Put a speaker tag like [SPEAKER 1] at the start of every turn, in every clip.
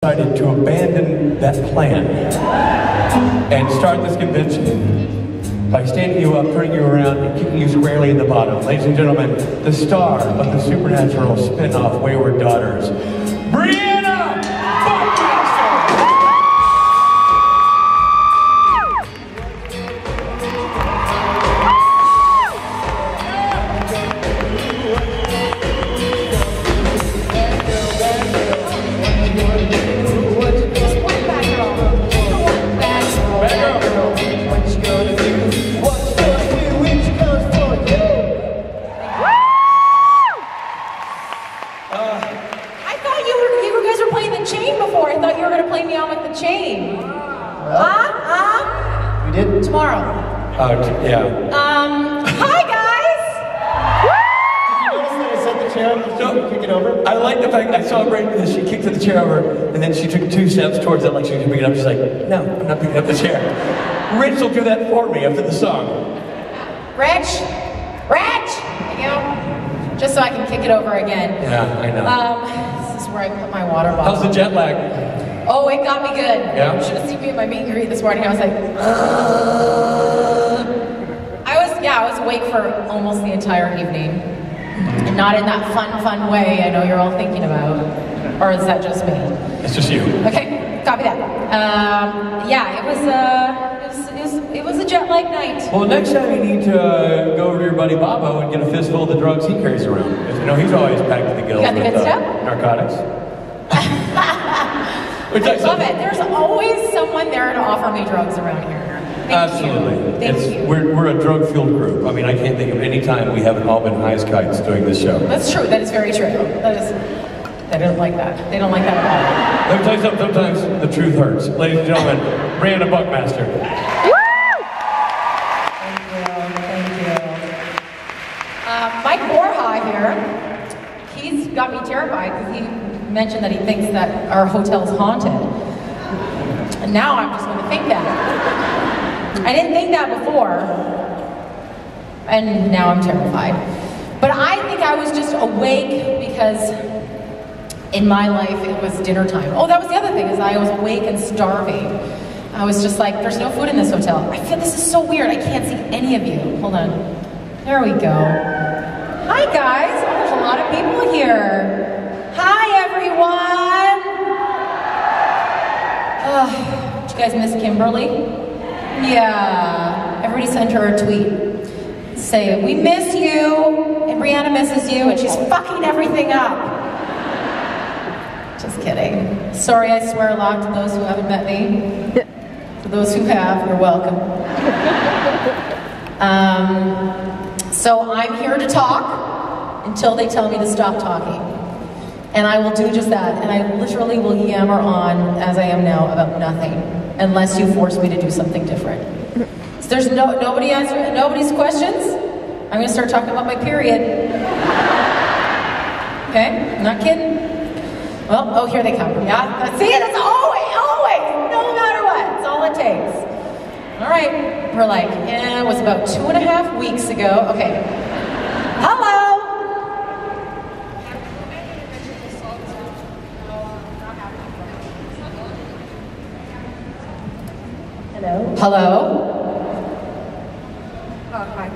[SPEAKER 1] decided to abandon that plan and start this convention by standing you up, turning you around, and kicking you squarely in the bottom. Ladies and gentlemen, the star of the supernatural spin-off Wayward Daughters, Briana! Buckmaster!
[SPEAKER 2] We did?
[SPEAKER 1] Tomorrow. Yeah.
[SPEAKER 2] Hi guys! Did you notice that I set the chair up to kick it over?
[SPEAKER 1] I like the fact I saw Briana that she kicked the chair over and then she took 2 steps towards it like she was picking it up. She's like, no, I'm not picking up the chair. Rich will do that for me after the song.
[SPEAKER 2] Rich! You know, just so I can kick it over again.
[SPEAKER 1] Yeah, I know.
[SPEAKER 2] This is where I put my water bottle.
[SPEAKER 1] How's the jet lag?
[SPEAKER 2] Oh, it got me good.
[SPEAKER 1] Yeah?
[SPEAKER 2] You should have seen me at my meet and greet this morning. I was like, I was awake for almost the entire evening. And not in that fun way I know you're all thinking about. Or is that just me?
[SPEAKER 1] It's just you.
[SPEAKER 2] Okay, copy that. Yeah, it was a jet lag night.
[SPEAKER 1] Well, next time you need to go over to your buddy Bobo and get a fistful of the drugs he carries around. You know, he's always packed to the gills
[SPEAKER 2] with
[SPEAKER 1] with narcotics.
[SPEAKER 2] I love it. There's always someone there to offer me drugs around here.
[SPEAKER 1] Absolutely.
[SPEAKER 2] Thank you.
[SPEAKER 1] We're a drug-fueled group. I mean, I can't think of any time we haven't all been high as kites doing this show.
[SPEAKER 2] That's true. That is very true. They don't like that. They don't like that at all.
[SPEAKER 1] Let me tell you something. Sometimes the truth hurts. Ladies and gentlemen, Briana Buckmaster.
[SPEAKER 2] Mike Borja here, he's got me terrified because he mentioned that he thinks that our hotel's haunted. And now I'm just going to think that. I didn't think that before, and now I'm terrified. But I think I was just awake because in my life it was dinner time. Oh, that was the other thing, is I was awake and starving. I was just like, there's no food in this hotel. I feel this is so weird, I can't see any of you. Hold on. There we go. Hi guys, oh, there's a lot of people here. Hi everyone. Did you guys miss Kimberly? Yeah, everybody sent her a tweet. Say, we miss you, and Briana misses you, and she's fucking everything up. Just kidding. Sorry, I swear a lot to those who haven't met me. For those who have, you're welcome. So I'm here to talk until they tell me to stop talking. And I will do just that. And I literally will yammer on, as I am now, about nothing, unless you force me to do something different. So there's nobody's questions. I'm going to start talking about my period. Okay? I'm not kidding. Well, oh, here they come. Yeah? See, that's always, no matter what. It's all it takes. All right, we're like, it was about 2.5 weeks ago. Okay. Hello. Hello.
[SPEAKER 3] Hi.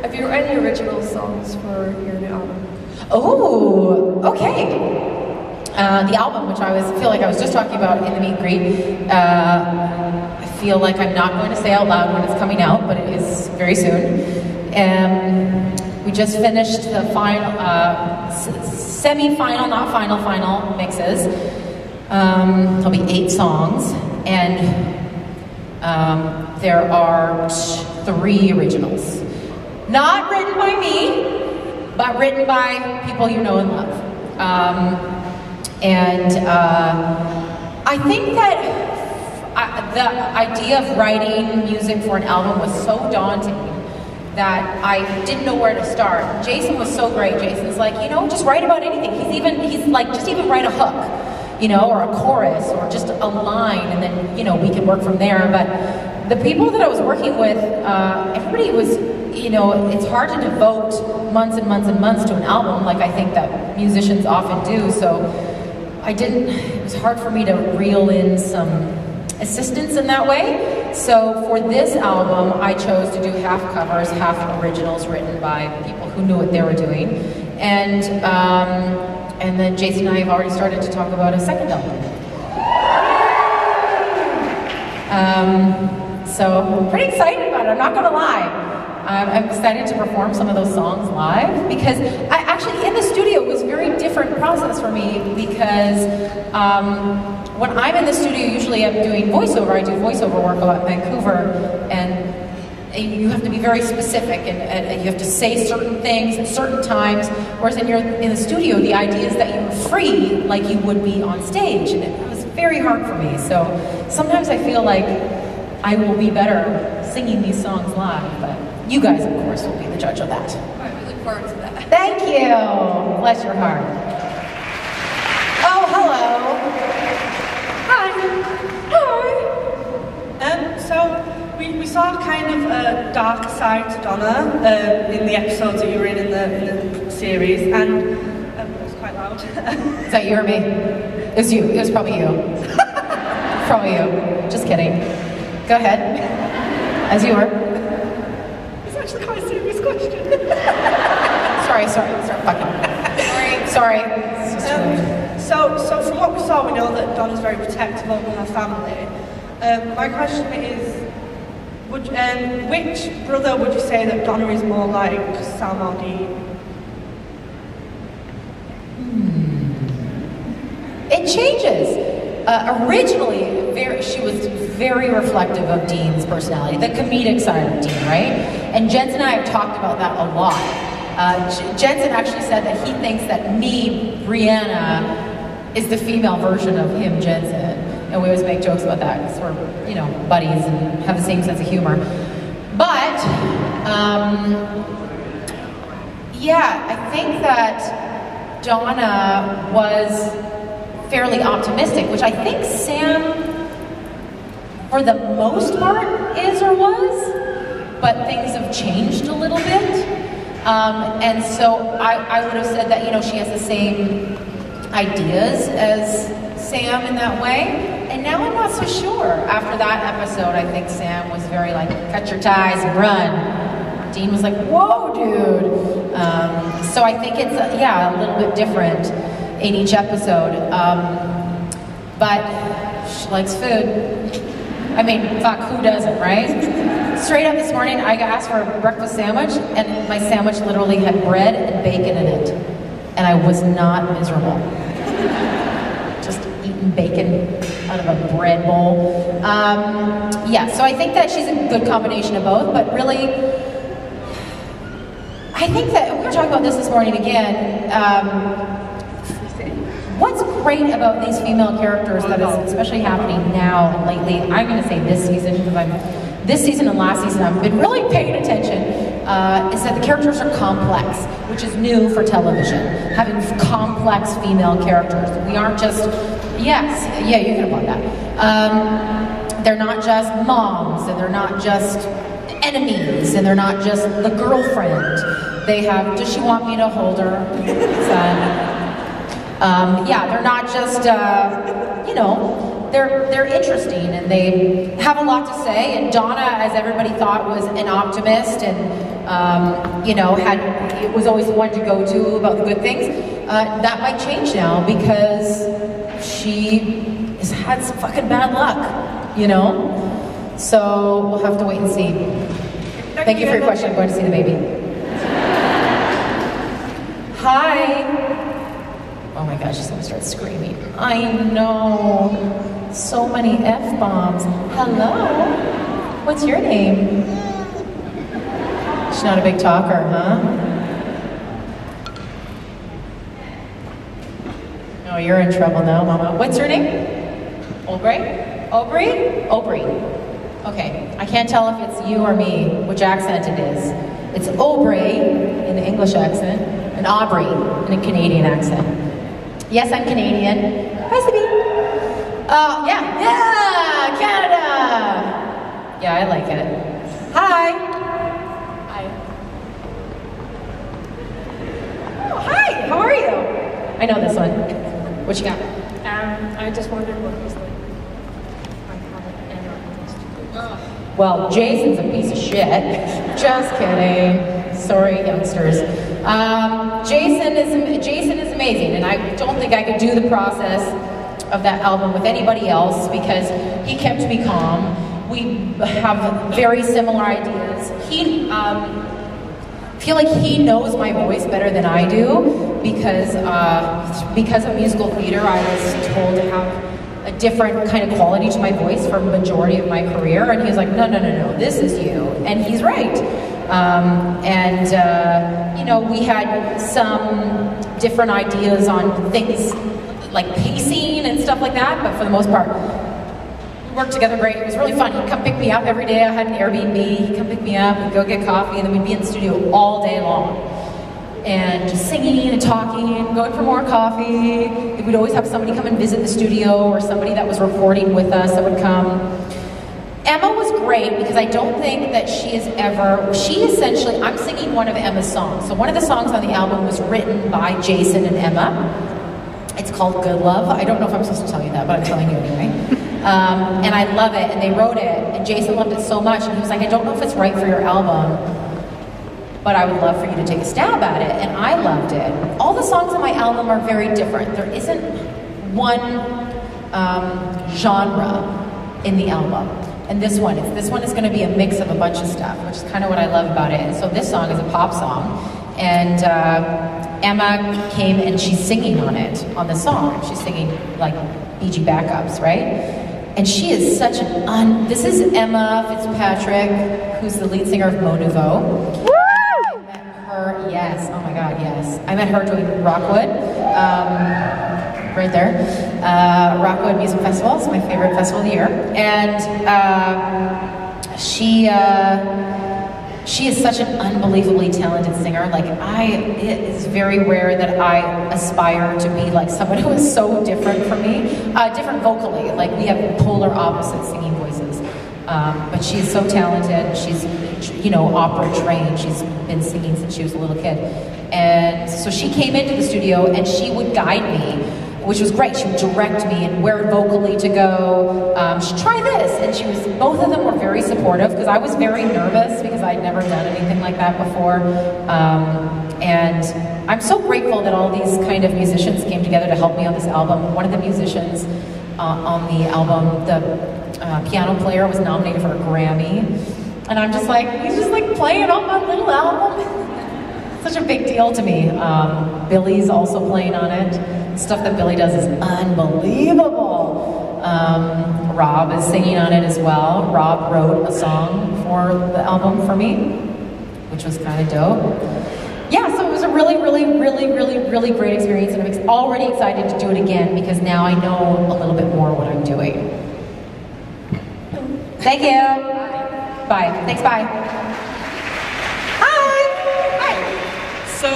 [SPEAKER 3] Have you written any original songs for your new album?
[SPEAKER 2] Oh, okay. The album, which I feel like I was just talking about in the meet and greet, I feel like I'm not going to say out loud when it's coming out, but it is very soon. We just finished the final, semi-final, not final mixes. There'll be 8 songs, and there are 3 originals. Not written by me, but written by people you know and love. I think that the idea of writing music for an album was so daunting that I didn't know where to start. Jason was so great. Jason's like, you know, just write about anything. He's like, just even write a hook, you know, or a chorus, or just a line, and then, you know, we can work from there. But the people that I was working with, everybody was, you know, it's hard to devote months and months and months to an album like I think that musicians often do. So it was hard for me to reel in some assistance in that way. So for this album, I chose to do half covers, half originals written by people who knew what they were doing. And then Jason and I have already started to talk about a second album. So I'm pretty excited about it, I'm not gonna lie. I'm excited to perform some of those songs live because I actually, in the studio, it was a very different process for me because when I'm in the studio, usually I'm doing voiceover. I do voiceover work a lot in Vancouver, and you have to be very specific and you have to say certain things at certain times, whereas in the studio, the idea is that you're free like you would be on stage, and it was very hard for me. So sometimes I feel like I will be better singing these songs live, but you guys, of course, will be the judge of that.
[SPEAKER 3] All right, we look forward to that.
[SPEAKER 2] Thank you. Bless your heart. Oh, hello.
[SPEAKER 3] Hi. So we saw kind of a dark side to Donna in the episodes that you were in the series, and it was quite loud.
[SPEAKER 2] Is that you or me? It was you. It was probably you. Probably you. Just kidding. Go ahead. As you were.
[SPEAKER 3] It's actually quite a serious question.
[SPEAKER 2] Sorry, fucking. Sorry.
[SPEAKER 3] So from what we saw, we know that Donna's very protective over her family. My question is, which brother would you say that Donna is more like, Sam or Dean?
[SPEAKER 2] It changes. Originally, she was very reflective of Dean's personality, the comedic side of Dean, right? And Jensen and I have talked about that a lot. Jensen actually said that he thinks that me, Briana, is the female version of him, Jensen. And we always make jokes about that because we're, you know, buddies and have the same sense of humor. But, yeah, I think that Donna was fairly optimistic, which I think Sam, for the most part, is or was, but things have changed a little bit. And so I would have said that, you know, she has the same ideas as Sam in that way. And now I'm not so sure. After that episode, I think Sam was very like, cut your ties and run. Dean was like, whoa, dude. So I think it's, yeah, a little bit different in each episode. But she likes food. I mean, fuck, who doesn't, right? Straight up this morning, I asked for a breakfast sandwich, and my sandwich literally had bread and bacon in it. And I was not miserable. Just eating bacon out of a bread bowl. Yeah, so I think that she's a good combination of both, but really, I think that, we were talking about this morning again, what's great about these female characters that is especially happening now and lately, I'm going to say this season, because this season and last season I've been really paying attention, is that the characters are complex, which is new for television, having complex female characters. We aren't just, yes, yeah, you can applaud that. They're not just moms, and they're not just enemies, and they're not just the girlfriend. They have, does she want me to hold her son? Yeah, they're not just, you know, they're interesting and they have a lot to say. And Donna, as everybody thought, was an optimist and, you know, was always the one to go to about the good things. That might change now because she has had some fucking bad luck, you know? So we'll have to wait and see. Thank you for your question. I'm going to see the baby. Hi. Oh my gosh, she's gonna start screaming. I know. So many F-bombs. Hello? What's your name? She's not a big talker, huh? Oh, you're in trouble now, Mama. What's your name? Aubrey? Aubrey? Aubrey. Okay, I can't tell if it's you or me, which accent it is. It's Aubrey in the English accent, and Aubrey in a Canadian accent. Yes, I'm Canadian. Hi, Sibby. Yeah, Canada. Yeah, I like it. Hi. Hi. Oh, hi. How are you? I know this one. What you got?
[SPEAKER 4] I just wondered what it was like.
[SPEAKER 2] Well, Jason's a piece of shit. Just kidding. Sorry, youngsters. Jason is amazing, and I don't think I could do the process of that album with anybody else because he kept me calm. We have very similar ideas. I feel like he knows my voice better than I do because of musical theater, I was told to have a different kind of quality to my voice for a majority of my career, and he was like, no, this is you, and he's right. You know, we had some different ideas on things like pacing and stuff like that, but for the most part, we worked together great. It was really fun. He'd come pick me up every day. I had an Airbnb. He'd come pick me up, we'd go get coffee, and then we'd be in the studio all day long. And just singing and talking, going for more coffee. We'd always have somebody come and visit the studio or somebody that was recording with us that would come. Emma was great because I don't think that she essentially, I'm singing one of Emma's songs. So one of the songs on the album was written by Jason and Emma. It's called Good Love. I don't know if I'm supposed to tell you that, but I'm telling you anyway. And I love it, and they wrote it, and Jason loved it so much, and he was like, I don't know if it's right for your album, but I would love for you to take a stab at it, and I loved it. All the songs on my album are very different. There isn't one genre in the album. And this one is going to be a mix of a bunch of stuff, which is kind of what I love about it. And so this song is a pop song, and Emma came and she's singing on it, on the song. She's singing like Bee Gee backups, right? And she is such this is Emma Fitzpatrick, who's the lead singer of Mo Nouveau. Woo! I met her, yes, oh my God, yes. I met her doing Rockwood, right there. Rockwood Music Festival is my favorite festival of the year. And she is such an unbelievably talented singer. Like it is very rare that I aspire to be like someone who is so different from me, different vocally. Like we have polar opposite singing voices. But she's so talented. She's, you know, opera trained. She's been singing since she was a little kid. And so she came into the studio and she would guide me, which was great. She would direct me and where vocally to go. She'd try this, and both of them were very supportive because I was very nervous because I'd never done anything like that before. And I'm so grateful that all these kind of musicians came together to help me on this album. One of the musicians on the album, the piano player, was nominated for a Grammy. And I'm just like, he's just like playing on my little album. Such a big deal to me. Billy's also playing on it. Stuff that Billy does is unbelievable. Rob is singing on it as well. Rob wrote a song for the album for me, which was kind of dope. Yeah, so it was a really, really, really, really, really great experience, and I'm already excited to do it again because now I know a little bit more what I'm doing. Thank you. Bye. Thanks, bye. Hi.
[SPEAKER 5] So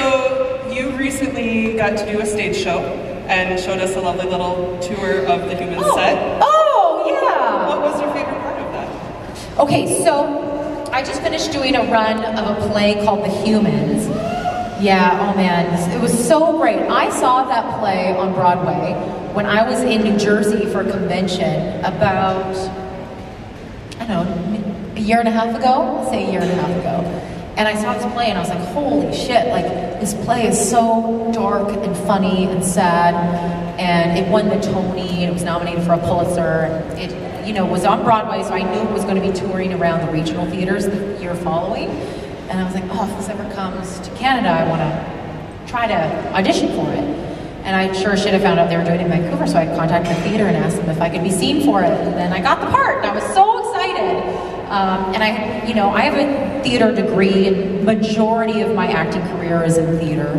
[SPEAKER 5] you recently got to do a stage show and showed us a lovely little tour of the Human set.
[SPEAKER 2] Oh, yeah.
[SPEAKER 5] What was your favorite part of that?
[SPEAKER 2] Okay, so I just finished doing a run of a play called The Humans. Yeah, oh man, it was so great. I saw that play on Broadway when I was in New Jersey for a convention about, I don't know, a year and a half ago? I'll say a year and a half ago. And I saw this play and I was like, holy shit, like this play is so dark and funny and sad. And it won the Tony, and it was nominated for a Pulitzer. It, you know, was on Broadway, so I knew it was going to be touring around the regional theaters the year following. And I was like, oh, if this ever comes to Canada, I want to try to audition for it. And I sure should have found out they were doing it in Vancouver, so I contacted the theater and asked them if I could be seen for it. And then I got the part, and I was so excited. And I, you know, I have a theater degree, and majority of my acting career is in theater.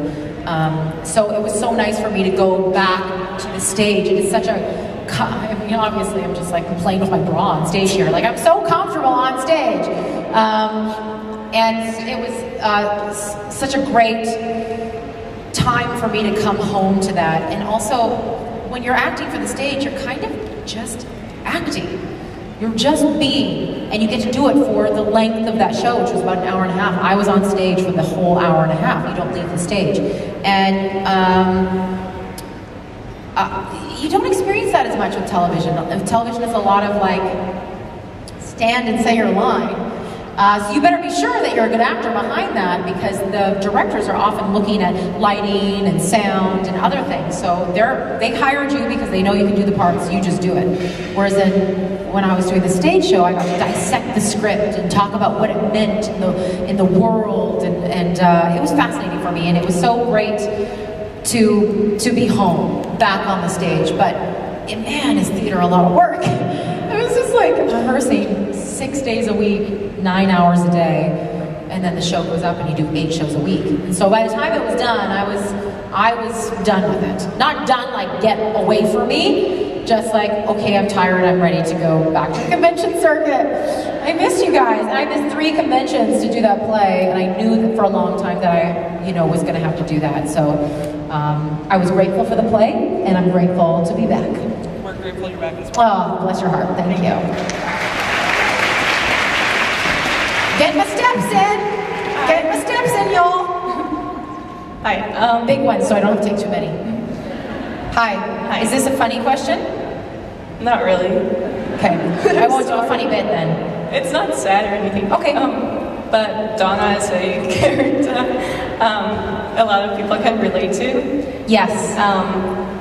[SPEAKER 2] So it was so nice for me to go back to the stage. It is such a, I mean, obviously I'm just like playing with my bra on stage here. Like I'm so comfortable on stage. And it was such a great time for me to come home to that. And also, when you're acting for the stage, you're kind of just acting. You're just being, and you get to do it for the length of that show, which was about an hour and a half. I was on stage for the whole hour and a half. You don't leave the stage. And you don't experience that as much with television. Television is a lot of like, stand and say your line. So you better be sure that you're a good actor behind that, because the directors are often looking at lighting and sound and other things. So they hired you because they know you can do the parts, you just do it. Whereas when I was doing the stage show, I got to dissect the script and talk about what it meant in the world, and it was fascinating for me, and it was so great to be home, back on the stage. But man, is theater a lot of work. It was just like rehearsing 6 days a week, 9 hours a day, and then the show goes up and you do 8 shows a week. And so by the time it was done, I was done with it. Not done like get away from me, just like, okay, I'm tired, I'm ready to go back to the convention circuit. I missed you guys, and I missed 3 conventions to do that play, and I knew that for a long time that I was gonna have to do that. So I was grateful for the play, and I'm grateful to be back.
[SPEAKER 5] We're grateful you're back as well.
[SPEAKER 2] Oh, bless your heart, thank you. Get my steps in! Get my steps in, y'all! Hi, big one, so I don't have to take too many. Hi. Is this a funny question?
[SPEAKER 6] Not really.
[SPEAKER 2] Okay, I won't do a funny bit then.
[SPEAKER 6] It's not sad or anything.
[SPEAKER 2] Okay.
[SPEAKER 6] But Donna is a character a lot of people can relate to.
[SPEAKER 2] Yes.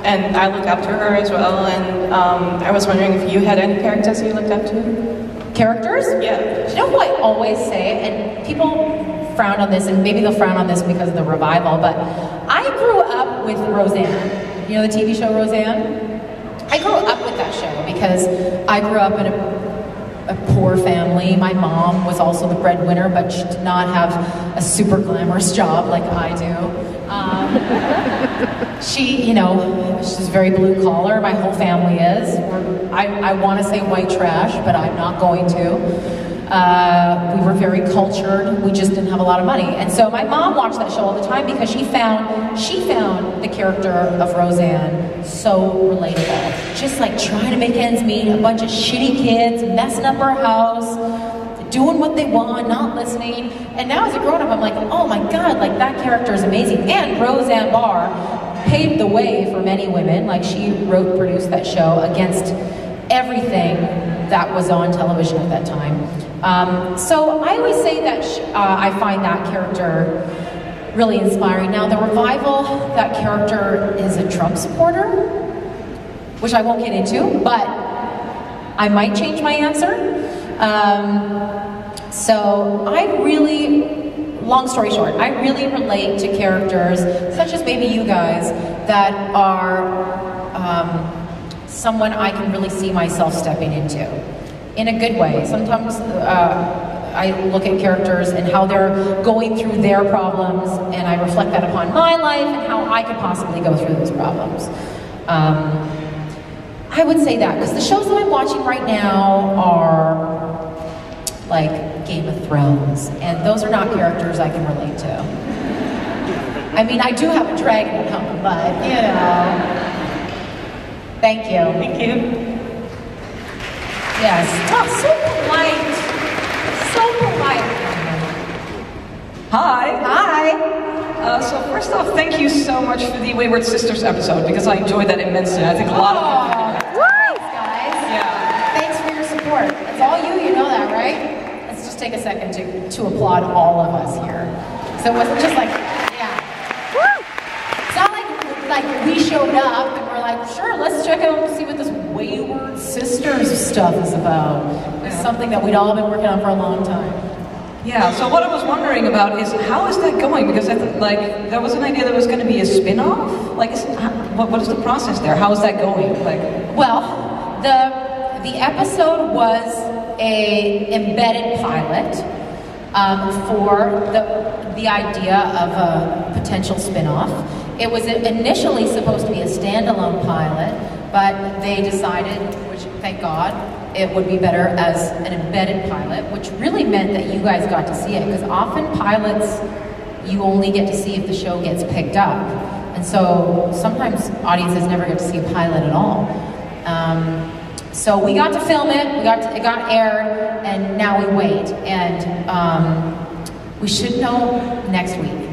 [SPEAKER 6] And I look up to her as well, and I was wondering if you had any characters you looked up to?
[SPEAKER 2] Characters?
[SPEAKER 6] Yeah.
[SPEAKER 2] You know who I always say, and people frown on this, and maybe they'll frown on this because of the revival, but I grew up with Roseanne. You know the TV show Roseanne? I grew up with that show because I grew up in a poor family. My mom was also the breadwinner, but she did not have a super glamorous job like I do. She's very blue collar. My whole family is. I want to say white trash, but I'm not going to. We were very cultured. We just didn't have a lot of money. And so my mom watched that show all the time because she found the character of Roseanne so relatable. Just like trying to make ends meet, a bunch of shitty kids, messing up her house, doing what they want, not listening. And now as a grown-up, I'm like, oh my God, like that character is amazing. And Roseanne Barr paved the way for many women. Like she wrote, produced that show against everything that was on television at that time. So I always say that I find that character really inspiring. Now the revival, that character is a Trump supporter, which I won't get into, but I might change my answer. So I really, long story short, I really relate to characters such as maybe you guys that are someone I can really see myself stepping into in a good way. Sometimes I look at characters and how they're going through their problems, and I reflect that upon my life and how I could possibly go through those problems. I would say that, because the shows that I'm watching right now are like Game of Thrones, and those are not characters I can relate to. I mean, I do have a dragon at home, but, you know. Thank you.
[SPEAKER 6] Thank you.
[SPEAKER 2] Yes. Oh, so polite. So polite.
[SPEAKER 7] Hi.
[SPEAKER 2] Hi.
[SPEAKER 7] So first off, thank you so much for the Wayward Sisters episode, because I enjoyed that immensely. I think a lot of people.
[SPEAKER 2] Thanks, guys.
[SPEAKER 7] Yeah.
[SPEAKER 2] Thanks for your support. It's all you know that, right? Let's just take a second to applaud all of us here. So it wasn't just like, yeah. It's not like we showed up and we're like, sure, let's check out and see what this Wayward Sisters stuff is about. It's something that we'd all been working on for a long time.
[SPEAKER 7] Yeah, so what I was wondering about is, how is that going? Because I like, there was an idea there was going to be a spin-off. Like, what is the process there? How is that going? Like,
[SPEAKER 2] well, the episode was a embedded pilot for the idea of a potential spin-off. It was initially supposed to be a standalone pilot, but they decided, which thank God, it would be better as an embedded pilot, which really meant that you guys got to see it, because often pilots, you only get to see if the show gets picked up. And so sometimes audiences never get to see a pilot at all. So we got to film it, it got aired, and now we wait. And we should know next week.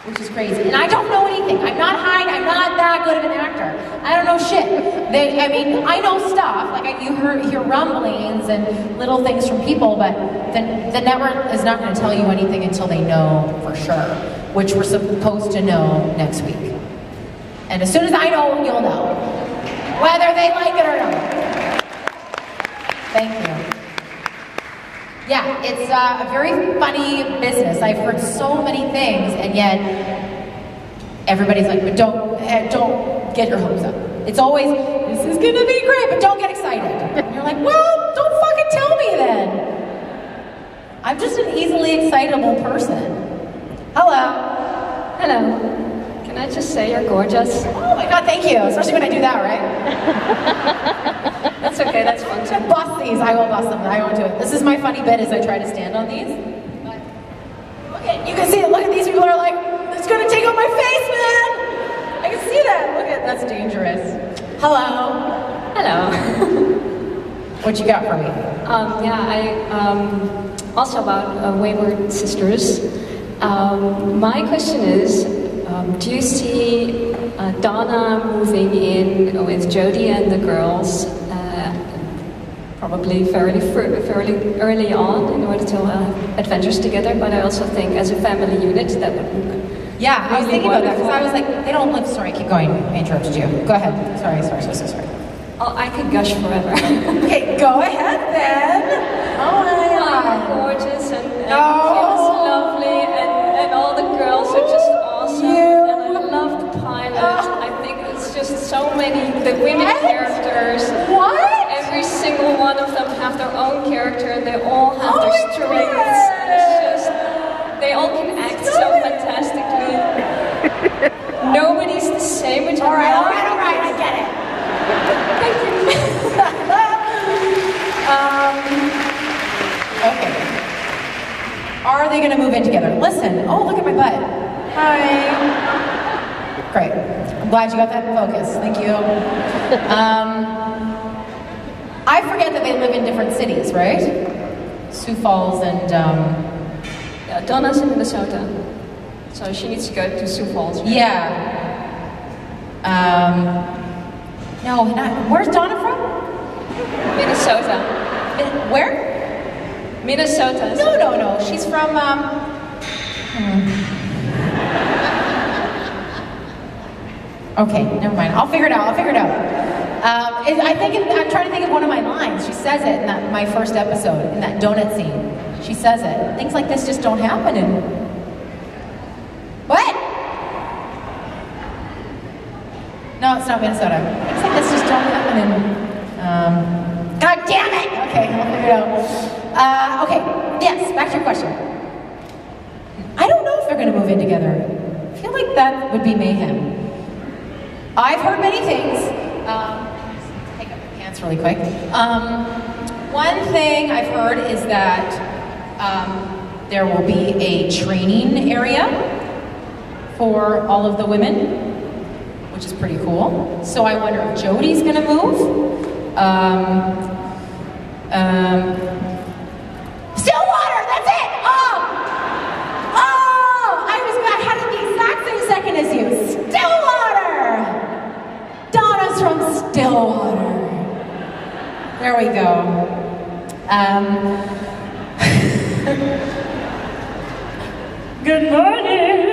[SPEAKER 2] Which is crazy. crazy. And I don't know anything. I'm not that good of an actor. I don't know shit. I know stuff. Like you hear rumblings and little things from people, but the network is not going to tell you anything until they know for sure, which we're supposed to know next week. And as soon as I know, you'll know. Whether they like it or not. Thank you. Yeah, it's a very funny business. I've heard so many things, and yet everybody's like, but don't get your hopes up. It's always, this is gonna be great, but don't get excited. And you're like, well, don't fucking tell me then. I'm just an easily excitable person. Hello.
[SPEAKER 4] Hello. Can I just say you're gorgeous?
[SPEAKER 2] Oh my God, thank you. Especially when I do that, right?
[SPEAKER 4] That's okay, that's fun.
[SPEAKER 2] To bust these, I will bust them. I won't do it. This is my funny bit as I try to stand on these. But look at, you can see it. Look at these people are like, it's gonna take out my face, man. I can see that. Look at, that's dangerous. Hello.
[SPEAKER 4] Hello.
[SPEAKER 2] What you got for me?
[SPEAKER 4] Also about Wayward Sisters. My question is, do you see Donna moving in with Jodie and the girls probably fairly early on in order to have adventures together? But I also think as a family unit that would be
[SPEAKER 2] yeah, I was
[SPEAKER 4] really
[SPEAKER 2] thinking about that because I was
[SPEAKER 4] wonderful.
[SPEAKER 2] like, they don't live. Sorry, keep going. I interrupted you. Go ahead. Sorry.
[SPEAKER 4] Oh, I could gush forever.
[SPEAKER 2] Okay, go ahead then. Oh my God.
[SPEAKER 4] Gorgeous and Kim's lovely and all the girls are just awesome. And I love the pilot. I think it's just so many, the women characters.
[SPEAKER 2] What?
[SPEAKER 4] Every single one of them have their own character and they all have their strengths. And it's just, they all can act so fantastically. Nobody's the same, which
[SPEAKER 2] All right, I get it.
[SPEAKER 4] Thank you.
[SPEAKER 2] Okay. Are they going to move in together? Listen. Oh, look at my butt. Hi. Great. I'm glad you got that in focus. Thank you. I forget that they live in different cities, right? Sioux Falls and...
[SPEAKER 4] Yeah, Donna's in Minnesota, so she needs to go to Sioux Falls. Right?
[SPEAKER 2] Yeah. No, where's Donna from?
[SPEAKER 4] Minnesota.
[SPEAKER 2] Where?
[SPEAKER 4] Minnesota.
[SPEAKER 2] No. She's from, Okay, never mind. I'll figure it out. I'm trying to think of one of my lines. She says it in my first episode, in that donut scene. She says it. Things like this just don't happen in... What? No, it's not Minnesota. Things like this just don't happen in... God damn it! Okay, I'll figure it out. Okay, yes, back to your question. I don't know if they're going to move in together. I feel like that would be mayhem. I've heard many things. Take up your pants really quick. One thing I've heard is that there will be a training area for all of the women, which is pretty cool. So I wonder if Jodie's going to move. Stillwater, that's it! I had it the exact same second as you. Stillwater! Donna's from Stillwater. There we go. Good morning.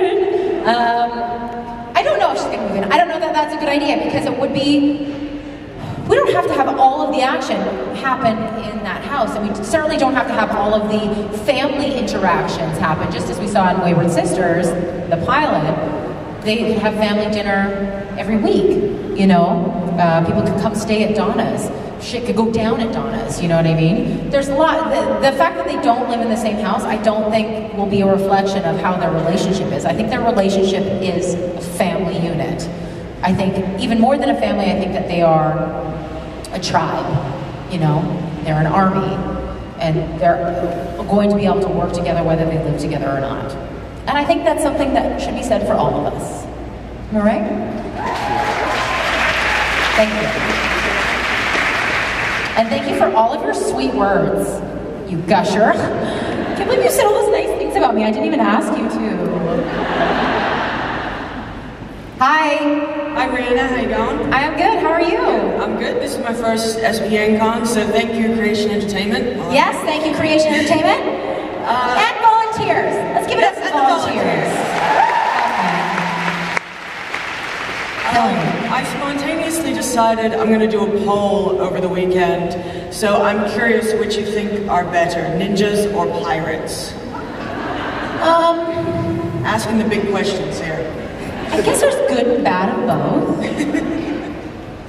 [SPEAKER 2] I don't know if she's going to move in. I don't know that that's a good idea because it would be... We don't have to have all of the action happen in that house, and we certainly don't have to have all of the family interactions happen, just as we saw in Wayward Sisters, the pilot. They have family dinner every week, you know? People could come stay at Donna's. Shit could go down at Donna's, you know what I mean? There's a lot, the fact that they don't live in the same house, I don't think will be a reflection of how their relationship is. I think their relationship is a family unit. I think, even more than a family, I think that they are a tribe, you know? They're an army, and they're going to be able to work together whether they live together or not. And I think that's something that should be said for all of us. Am I right? Thank you. And thank you for all of your sweet words, you gusher. I can't believe you said all those nice things about me. I didn't even ask you to. Hi.
[SPEAKER 8] Hi, Briana. How you going?
[SPEAKER 2] I am good. How are you?
[SPEAKER 8] I'm good. This is my first SPN con, so thank you, Creation Entertainment.
[SPEAKER 2] Yes, thank you, Creation Entertainment. And volunteers. Let's give it up to volunteers.
[SPEAKER 8] I spontaneously decided I'm going to do a poll over the weekend, so I'm curious which you think are better, ninjas or pirates? Asking the big questions here.
[SPEAKER 2] I guess there's good and bad of both.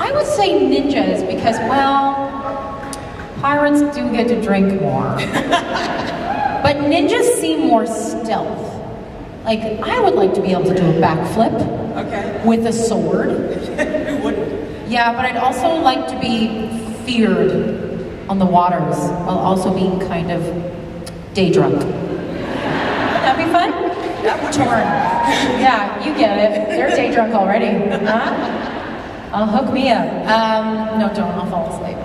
[SPEAKER 2] I would say ninjas because, well, pirates do get to drink more. But ninjas seem more stealth. Like, I would like to be able to do a backflip.
[SPEAKER 8] Okay.
[SPEAKER 2] With a sword.
[SPEAKER 8] Who wouldn't?
[SPEAKER 2] Yeah, but I'd also like to be feared on the waters while also being kind of day drunk. That'd be fun?
[SPEAKER 8] That would
[SPEAKER 2] Torn. Yeah, you get it. They're day drunk already. Huh? Hook me up. No, don't. I'll fall asleep.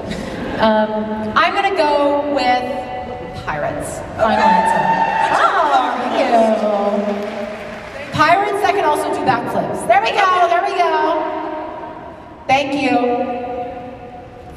[SPEAKER 2] I'm gonna go with pirates. Final answer. Oh, thank you. Pirates that can also do backflips. There we go. There we go. Thank you.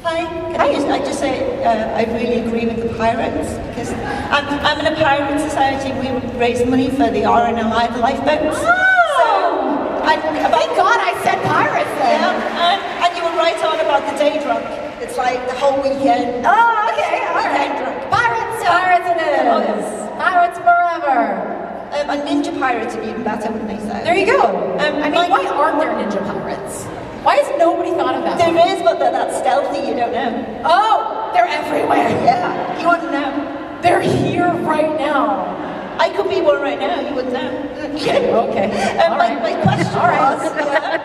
[SPEAKER 9] Hi. Can I just say I really agree with the pirates because I'm in a pirate society. We raise money for the RNLI, the lifeboats.
[SPEAKER 2] Oh! Thank God I said pirates then.
[SPEAKER 9] Yeah, and you were right on about the day drunk. It's like the whole weekend.
[SPEAKER 2] Oh, okay, all right.
[SPEAKER 9] Drunk.
[SPEAKER 2] Pirates, pirates it is. Pirates forever.
[SPEAKER 9] And ninja pirates would be even better, wouldn't they? So.
[SPEAKER 2] There you go. I mean, why aren't there ninja pirates? Why has nobody thought of that?
[SPEAKER 9] There is, but they're that stealthy, you don't know.
[SPEAKER 2] Oh, they're everywhere.
[SPEAKER 9] Yeah, you wouldn't know.
[SPEAKER 2] They're here right now.
[SPEAKER 9] I could be one right now, you wouldn't know.
[SPEAKER 2] Okay. All right.
[SPEAKER 9] My question was...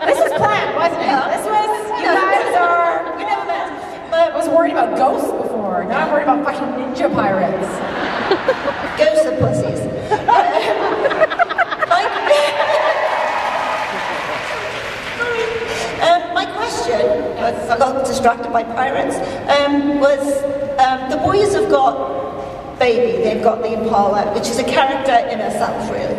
[SPEAKER 2] This was planned, wasn't it?
[SPEAKER 9] Yeah.
[SPEAKER 2] This was... You guys are...
[SPEAKER 9] We never met.
[SPEAKER 2] I was worried about ghosts before. Now I'm worried about fucking ninja pirates.
[SPEAKER 9] Ghosts are pussies. My question, I got distracted by pirates, was the boys have got Baby, they've got the Impala, which is a character in herself, really.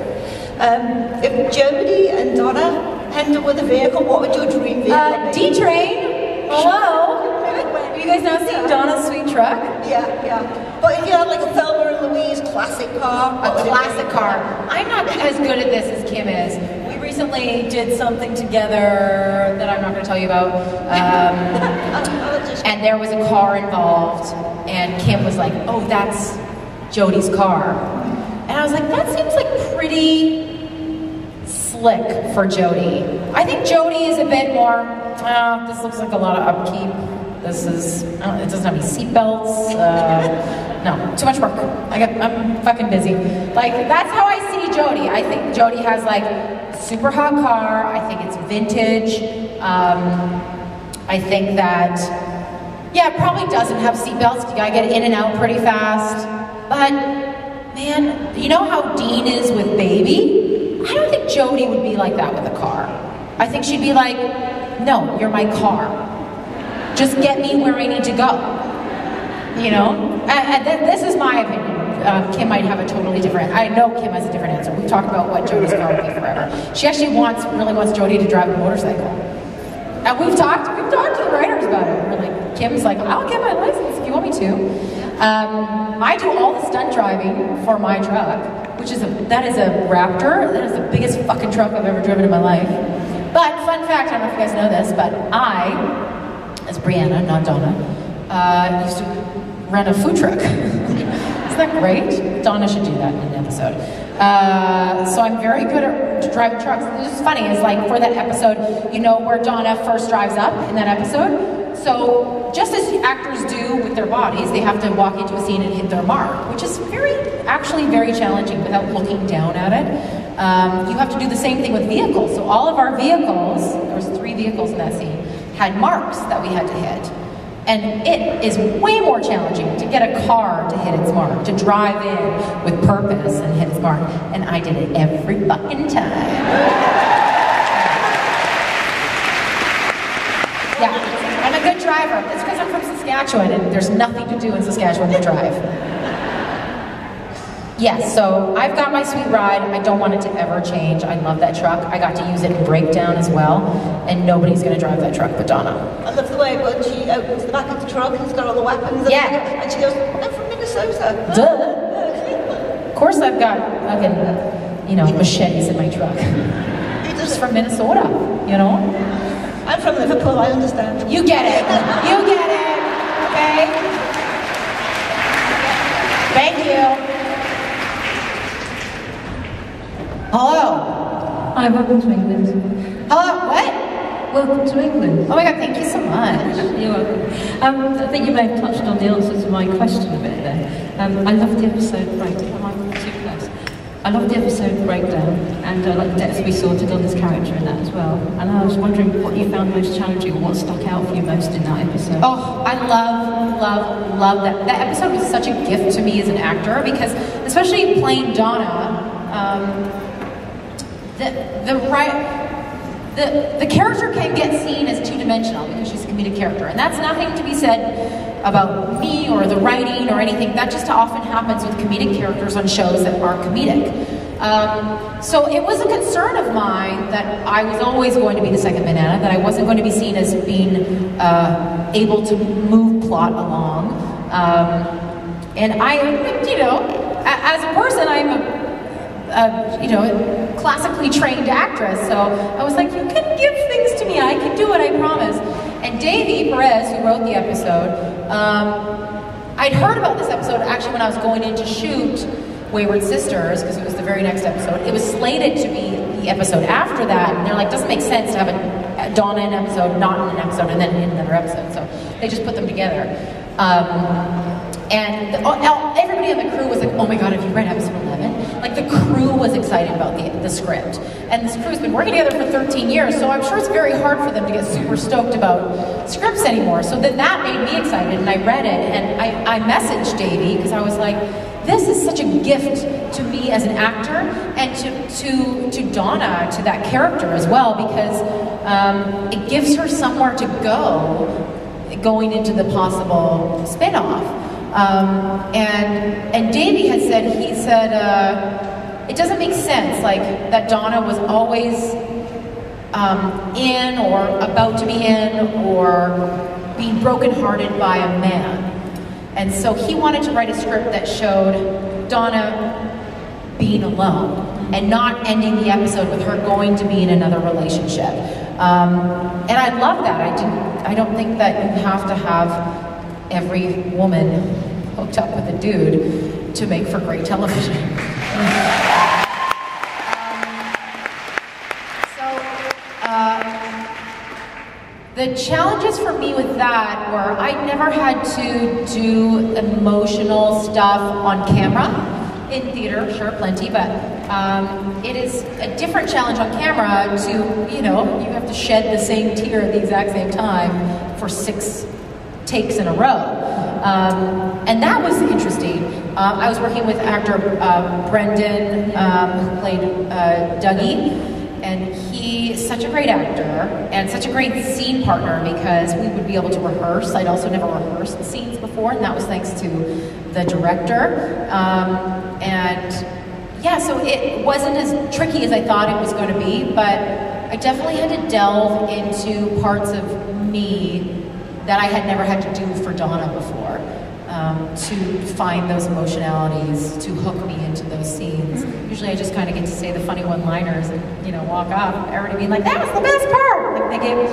[SPEAKER 9] If Jodie and Donna end up with a vehicle, what would your dream vehicle be?
[SPEAKER 2] D-Train. Hello. Have you guys now seen Donna's sweet truck?
[SPEAKER 9] Yeah. But if you had like a Thelma and Louise classic car,
[SPEAKER 2] a classic car. I'm not as good at this as Kim is. We recently did something together that I'm not going to tell you about. And there was a car involved, and Kim was like, "Oh, that's Jodie's car." And I was like, "That seems like pretty slick for Jodie." I think Jodie is a bit more. This looks like a lot of upkeep. This is, it doesn't have any seatbelts. No, too much work. I'm fucking busy. Like, that's how I see Jodie. I think Jodie has like a super hot car. I think it's vintage. I think that, yeah, it probably doesn't have seatbelts. You gotta get in and out pretty fast. But, man, you know how Dean is with Baby? I don't think Jodie would be like that with a car. I think she'd be like, "No, you're my car. Just get me where I need to go." You know? And this is my opinion. Kim might have a totally different, I know Kim has a different answer. We've talked about what Jodie's car would be forever. She actually really wants Jodie to drive a motorcycle. And we've talked to the writers about it. Really. Kim's like, "I'll get my license if you want me to." I do all the stunt driving for my truck, that is a Raptor. That is the biggest fucking truck I've ever driven in my life. But fun fact, I don't know if you guys know this, but I, as Briana, not Donna, used to run a food truck. Isn't that great? Donna should do that in an episode. So I'm very good at driving trucks. This is funny, is like for that episode, you know, where Donna first drives up in that episode. So just as actors do with their bodies, they have to walk into a scene and hit their mark, which is actually very challenging without looking down at it. You have to do the same thing with vehicles. So all of our vehicles, there was 3 vehicles in that scene, had marks that we had to hit. And it is way more challenging to get a car to hit its mark, to drive in with purpose and hit its mark. And I did it every fucking time. Yeah, I'm a good driver. It's because I'm from Saskatchewan and there's nothing to do in Saskatchewan to drive. Yes, so I've got my sweet ride. I don't want it to ever change. I love that truck. I got to use it in Breakdown as well, and nobody's going to drive that truck but Donna.
[SPEAKER 9] I love the way when she opens the back of the truck and it's got all the weapons.
[SPEAKER 2] Yeah.
[SPEAKER 9] And she goes, I'm from Minnesota.
[SPEAKER 2] Duh. Of course I've got fucking, you know, machetes in my truck. Just from Minnesota, you know?
[SPEAKER 9] I'm from Liverpool, I understand.
[SPEAKER 2] You get it. You get it. Okay? Thank you. Hello.
[SPEAKER 10] Hi, welcome to England.
[SPEAKER 2] Hello, what?
[SPEAKER 10] Welcome to England.
[SPEAKER 2] Oh my god, thank you so much.
[SPEAKER 10] You're welcome. I think you may have touched on the answer to my question a bit there. I love the episode Breakdown. Am I too close? I love the episode Breakdown, and I like the depth we saw to Donna's character in that as well. And I was wondering what you found most challenging, or what stuck out for you most in that episode.
[SPEAKER 2] Oh, I love that. That episode was such a gift to me as an actor, because especially playing Donna, the character can get seen as two-dimensional because she's a comedic character, and that's nothing to be said about me or the writing or anything. That just often happens with comedic characters on shows that are comedic. So it was a concern of mine that I was always going to be the second banana, that I wasn't going to be seen as being able to move plot along. And I, you know, as a person, I'm you know, classically trained actress, so I was like, you can give things to me, I can do it, I promise. And Davey Perez, who wrote the episode, I'd heard about this episode actually when I was going in to shoot Wayward Sisters, because it was the very next episode. It was slated to be the episode after that, and they're like, doesn't make sense to have a Donna in an episode, not in an episode, and then in another episode, so they just put them together. And everybody on the crew was like, oh my god, have you read episode 11? Like, the crew was excited about the script. And this crew's been working together for 13 years, so I'm sure it's very hard for them to get super stoked about scripts anymore. So then that made me excited, and I read it, and I messaged Davey, because I was like, this is such a gift to me as an actor, and to Donna, to that character as well, because it gives her somewhere to go going into the possible spin-off. And Davey had said, it doesn't make sense, like, that Donna was always in or about to be in or being brokenhearted by a man. And so he wanted to write a script that showed Donna being alone and not ending the episode with her going to be in another relationship. And I love that. I don't think that you have to have every woman hooked up with a dude to make for great television. The challenges for me with that were I never had to do emotional stuff on camera. In theater, sure, plenty, but it is a different challenge on camera to, you know, you have to shed the same tear at the exact same time for 6 takes in a row. And that was interesting. I was working with actor Brendan, who played Dougie, and he's such a great actor and such a great scene partner because we would be able to rehearse. I'd also never rehearsed scenes before, and that was thanks to the director. And yeah, so it wasn't as tricky as I thought it was going to be, but I definitely had to delve into parts of me that I had never had to do for Donna before, to find those emotionalities, to hook me into those scenes. Usually I just kind of get to say the funny one-liners and, you know, walk off, everybody being like, that was the best part! Like they gave,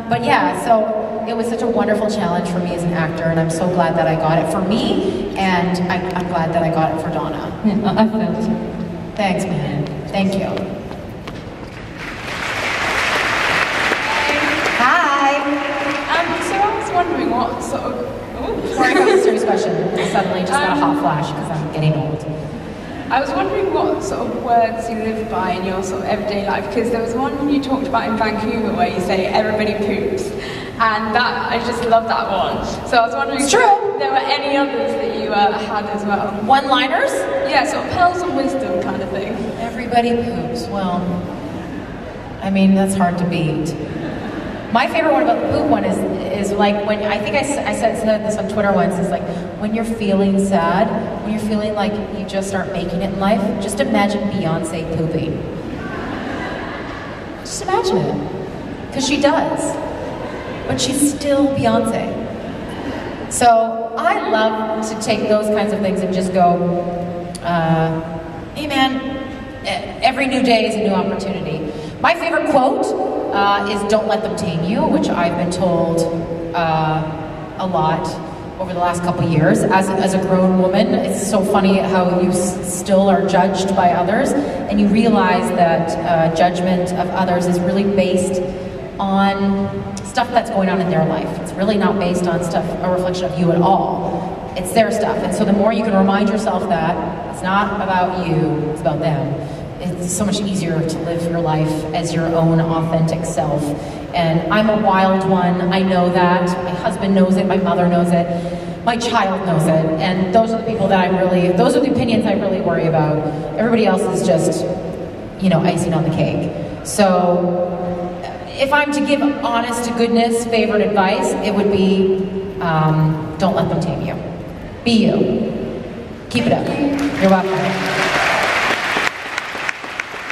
[SPEAKER 2] but yeah, so it was such a wonderful challenge for me as an actor, and I'm so glad that I got it for me, and I'm glad that I got it for Donna.
[SPEAKER 10] Yeah, I felt it.
[SPEAKER 2] Thanks, man. Thank you.
[SPEAKER 6] So I was wondering what sort of...
[SPEAKER 2] Before I got a serious question, I suddenly just got a hot flash because I'm getting old.
[SPEAKER 6] I was wondering what sort of words you live by in your sort of everyday life, because there was one you talked about in Vancouver where you say everybody poops, and that I just love that one. So I was wondering if there were any others that you had as well.
[SPEAKER 2] One-liners?
[SPEAKER 6] Yeah, sort of pearls of wisdom kind of thing.
[SPEAKER 2] Everybody poops. Well, I mean, that's hard to beat. My favorite one about the poop one is like when, I think I said this on Twitter once, it's like when you're feeling sad, when you're feeling like you just aren't making it in life, just imagine Beyonce pooping. Just imagine it. Because she does. But she's still Beyonce. So I love to take those kinds of things and just go, hey man, every new day is a new opportunity. My favorite quote is "Don't let them tame you," which I've been told a lot over the last couple of years. As a grown woman, it's so funny how you still are judged by others, and you realize that judgment of others is really based on stuff that's going on in their life. It's really not based on stuff, a reflection of you at all. It's their stuff. And so the more you can remind yourself that it's not about you, it's about them, it's so much easier to live your life as your own authentic self. And I'm a wild one, I know that. My husband knows it, my mother knows it, my child knows it. And those are the people that those are the opinions I really worry about. Everybody else is just, you know, icing on the cake. So, if I'm to give honest to goodness favorite advice, it would be, don't let them tame you. Be you. Keep it up. You're welcome.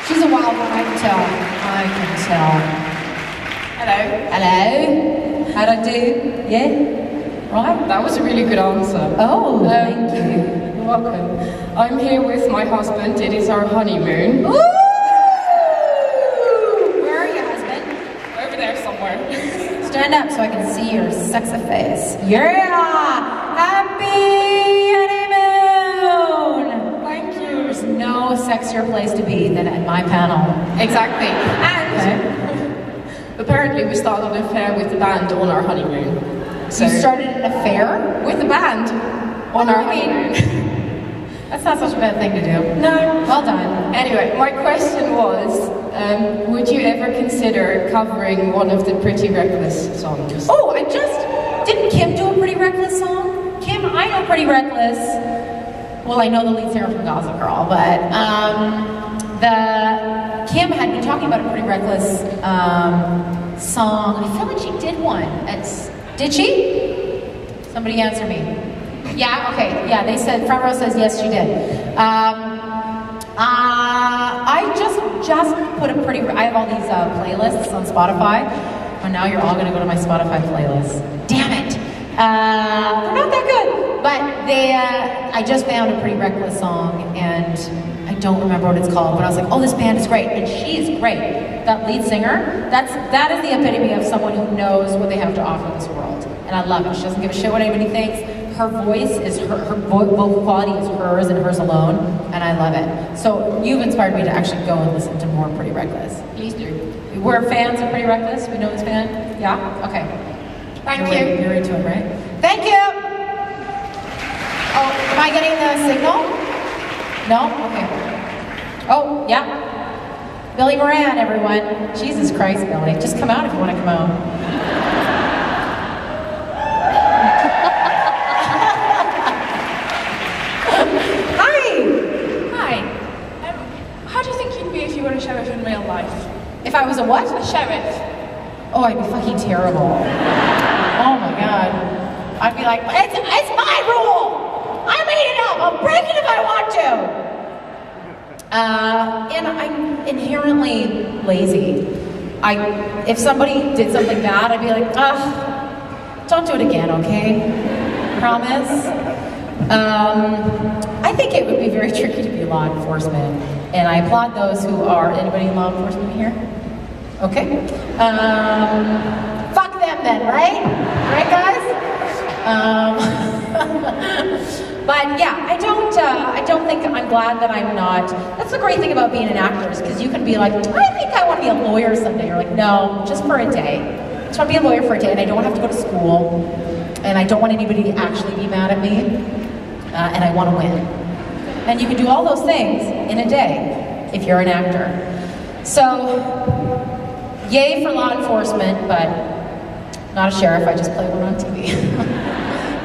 [SPEAKER 2] She's a wild one, I can tell. I can tell.
[SPEAKER 6] Hello.
[SPEAKER 2] Hello. How'd I do? Yeah? Right?
[SPEAKER 6] That was a really good answer.
[SPEAKER 2] Oh, thank you.
[SPEAKER 6] You're welcome. I'm here with my husband. It is our honeymoon.
[SPEAKER 2] Ooh! Stand up so I can see your sexy face. Yeah! Happy honeymoon!
[SPEAKER 6] Thank you.
[SPEAKER 2] There's no sexier place to be than at my panel.
[SPEAKER 6] Exactly. And apparently we started an affair with the band on our honeymoon.
[SPEAKER 2] So you started an affair?
[SPEAKER 6] With the band on our honeymoon.
[SPEAKER 2] That's not such a bad thing to do.
[SPEAKER 6] No.
[SPEAKER 2] Well done.
[SPEAKER 6] Anyway, my question was, would you ever consider covering one of the Pretty Reckless songs?
[SPEAKER 2] Oh, didn't Kim do a Pretty Reckless song? Kim, I know Pretty Reckless. Well, I know the lead singer from Gossip Girl, but Kim had been talking about a Pretty Reckless song. I feel like she did one. Did she? Somebody answer me. Yeah, okay, yeah, they said, front row says yes, she did. I just put a I have all these playlists on Spotify, and now you're all gonna go to my Spotify playlist. Damn it! They're not that good, but I just found a Pretty Reckless song, and I don't remember what it's called, but I was like, oh, this band is great, and she is great. That lead singer, that is the epitome of someone who knows what they have to offer this world, and I love it. She doesn't give a shit what anybody thinks. Her voice is her vocal quality is hers and hers alone, and I love it. So you've inspired me to actually go and listen to more Pretty Reckless.
[SPEAKER 6] Please do.
[SPEAKER 2] We're fans of Pretty Reckless. We know this band. Yeah. Okay.
[SPEAKER 6] Thank you.
[SPEAKER 2] You're into it, right? Thank you. Oh, am I getting the signal? No. Okay. Oh, yeah. Billy Moran, everyone. Jesus Christ, Billy. Just come out if you want to come out.
[SPEAKER 6] A sheriff in real life.
[SPEAKER 2] If I was a what?
[SPEAKER 6] A sheriff.
[SPEAKER 2] Oh, I'd be fucking terrible. Oh my god. I'd be like, it's my rule! I made it up! I'll break it if I want to! And I'm inherently lazy. If somebody did something bad, I'd be like, ugh, don't do it again, okay? Promise? I think it would be very tricky to be law enforcement, and I applaud those who are. Anybody in law enforcement here? Okay. Fuck them then, right? Right, guys? But yeah, I don't think I'm glad that I'm not. That's the great thing about being an actor is because you can be like, I think I want to be a lawyer someday. You're like, no, just for a day. I just want to be a lawyer for a day, and I don't have to go to school, and I don't want anybody to actually be mad at me. And I want to win. And you can do all those things in a day if you're an actor. So, yay for law enforcement, but not a sheriff. I just play one on TV.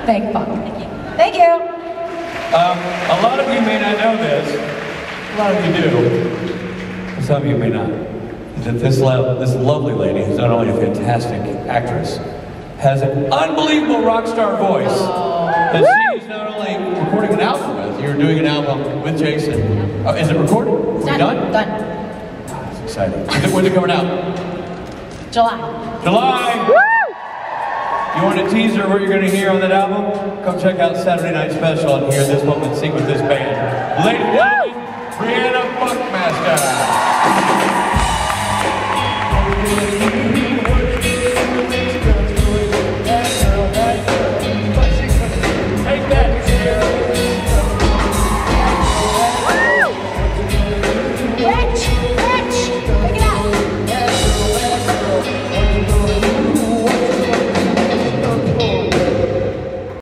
[SPEAKER 2] Thank fuck. Thank you. Thank you.
[SPEAKER 1] A lot of you may not know this. A lot of you do. But some of you may not. That this lovely lady is not only a fantastic actress, has an unbelievable rock star voice that she is not only recording an album with, you're doing an album with Jason. Is it recorded? Are we done?
[SPEAKER 2] Done.
[SPEAKER 1] That's exciting. When's it coming out?
[SPEAKER 2] July.
[SPEAKER 1] You want a teaser of what you're going to hear on that album? Come check out Saturday Night Special and hear this woman sing with this band. Ladies and gentlemen, Briana Buckmaster.